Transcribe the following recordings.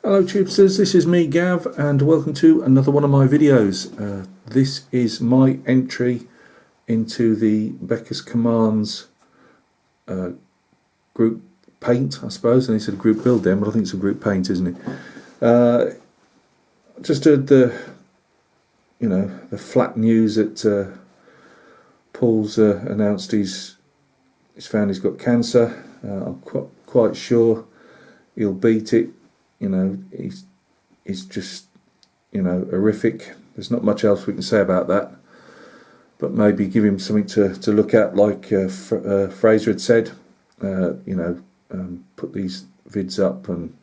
Hello Tubesters, this is me Gav and welcome to another one of my videos. This is my entry into the Beccas Commands group paint, I suppose. And he said group build then, but I think it's a group paint, isn't it? Just heard the flat news that Paul's announced he's found he's got cancer. I'm quite sure he'll beat it. He's just, horrific. There's not much else we can say about that. But maybe give him something to look at, like Fraser had said. Put these vids up, and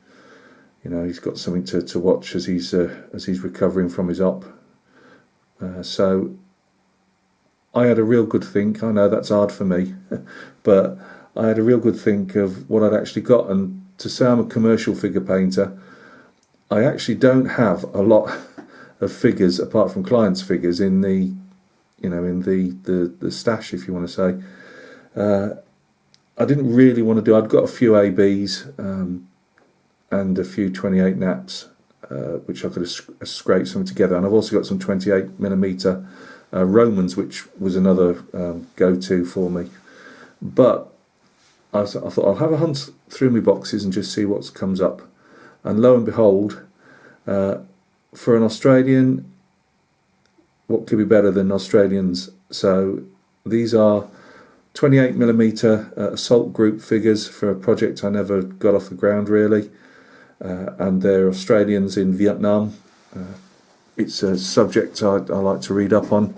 he's got something to watch as he's recovering from his op. So I had a real good think. I know that's hard for me, but I had a real good think of what I'd actually got. And to say I'm a commercial figure painter, I actually don't have a lot of figures apart from clients' figures in the the stash, if you want to say. I didn't really want to do. I'd got a few ABs and a few 28 naps, which I could have scraped some together, and I've also got some 28mm Romans, which was another go-to for me. But I thought I'll have a hunt through my boxes and just see what comes up. And lo and behold, for an Australian, what could be better than Australians? So these are 28mm assault group figures for a project I never got off the ground really, and they're Australians in Vietnam. It's a subject I like to read up on,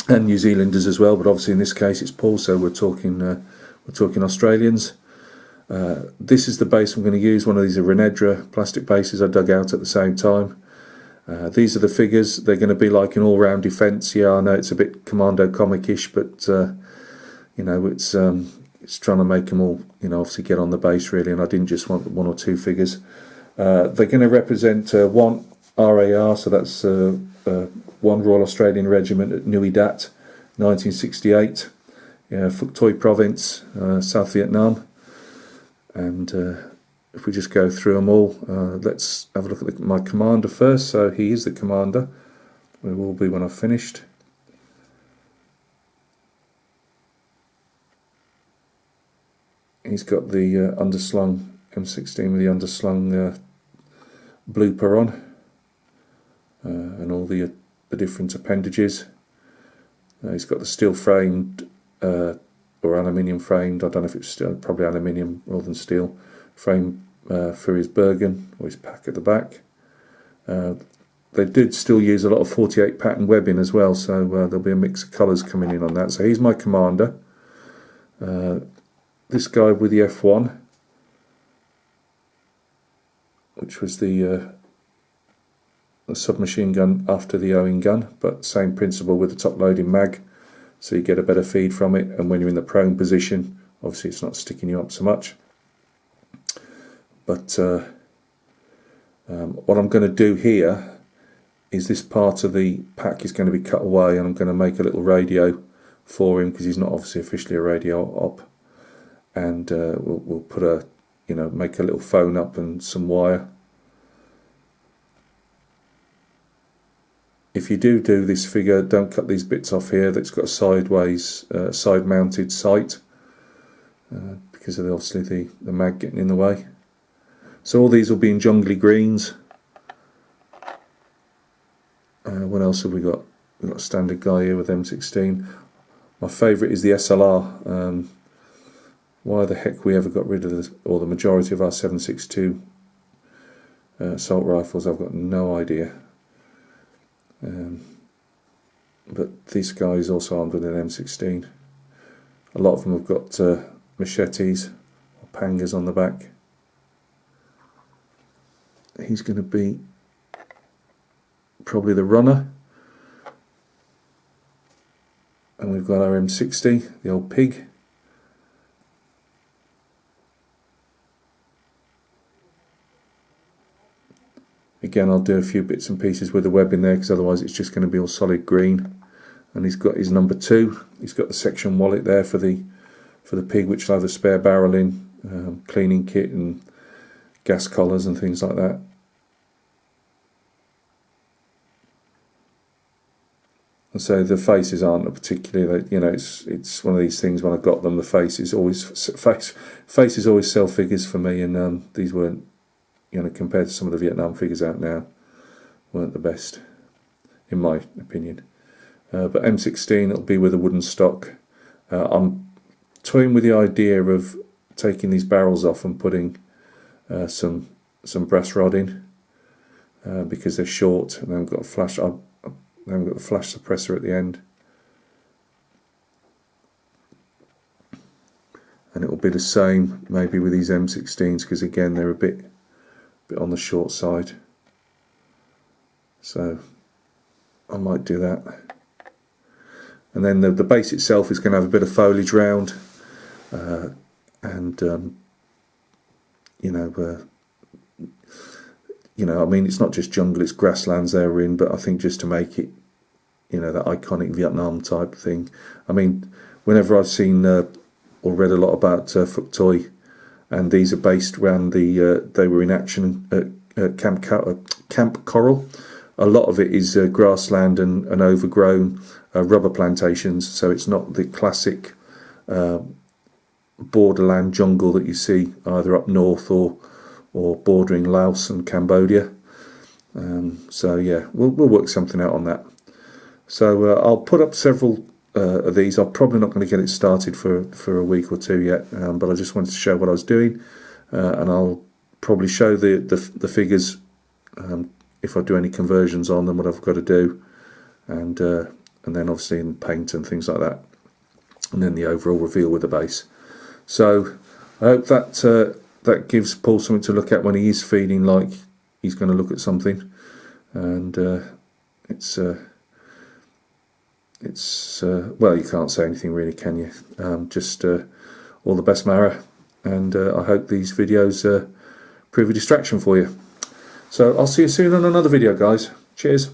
and New Zealanders as well, but obviously in this case it's Paul, so we're talking Australians. This is the base I'm going to use. One of these are Renedra plastic bases I dug out at the same time. These are the figures. They're going to be like an all-round defence. Yeah, I know it's a bit Commando comic-ish, but it's trying to make them all, obviously get on the base really. And I didn't just want one or two figures. They're going to represent one RAR, so that's one Royal Australian Regiment at Nui Dat, 1968. Phuoc Tuy province, South Vietnam. And if we just go through them all, let's have a look at my commander first. So he is the commander. We will be when I've finished. He's got the underslung M16 with the underslung blooper on, and all the different appendages. He's got the steel framed or aluminium framed, I don't know if it's still, probably aluminium rather than steel, frame for his Bergen or his pack at the back. They did still use a lot of 48 pattern webbing as well, so there'll be a mix of colours coming in on that. So he's my commander. This guy with the F1, which was the submachine gun after the Owen gun, but same principle with the top loading mag, so you get a better feed from it, and when you're in the prone position, obviously it's not sticking you up so much. But what I'm going to do here is this part of the pack is going to be cut away, and I'm going to make a little radio for him, because he's not obviously officially a radio op, and we'll put a, make a little phone up and some wire. If you do this figure, don't cut these bits off here that's got a sideways, side-mounted sight, because of obviously the mag getting in the way. So all these will be in jungly greens. What else have we got? We've got a standard guy here with M16. My favourite is the SLR. Why the heck we ever got rid of the majority of our 7.62 assault rifles, I've got no idea. But this guy is also armed with an M16. A lot of them have got machetes or pangas on the back. He's going to be probably the runner. And we've got our M60, the old pig. Again, I'll do a few bits and pieces with the web in there, because otherwise it's just going to be all solid green. And he's got his number 2. He's got the section wallet there for the pig, which will have the spare barrel in, cleaning kit and gas collars and things like that. And so the faces aren't a particularly, you know, it's one of these things. When I got them, the faces always sell figures for me, and these weren't, you know, compared to some of the Vietnam figures out now, weren't the best, in my opinion. But M16, it'll be with a wooden stock. I'm toying with the idea of taking these barrels off and putting some brass rod in, because they're short and they've got a flash. They haven't got the flash suppressor at the end, and it will be the same maybe with these M16s, because again they're a bit on the short side, so I might do that. And then the base itself is going to have a bit of foliage round, and you know, I mean, it's not just jungle, it's grasslands they're in, but I think just to make it, you know, that iconic Vietnam type thing. I mean, whenever I've seen or read a lot about Phuoc Tuy, and these are based around they were in action at Camp Coral. A lot of it is grassland and overgrown rubber plantations, so it's not the classic borderland jungle that you see either up north or bordering Laos and Cambodia. So yeah, we'll work something out on that. So I'll put up several of these. I'm probably not going to get it started for a week or two yet, but I just wanted to show what I was doing, and I'll probably show the figures if I do any conversions on them, what I've got to do, and then obviously in paint and things like that, and then the overall reveal with the base. So I hope that gives Paul something to look at when he is feeling like he's going to look at something, and it's well, you can't say anything really, can you? Just all the best, Mara, and I hope these videos prove a distraction for you. So I'll see you soon on another video, guys. Cheers.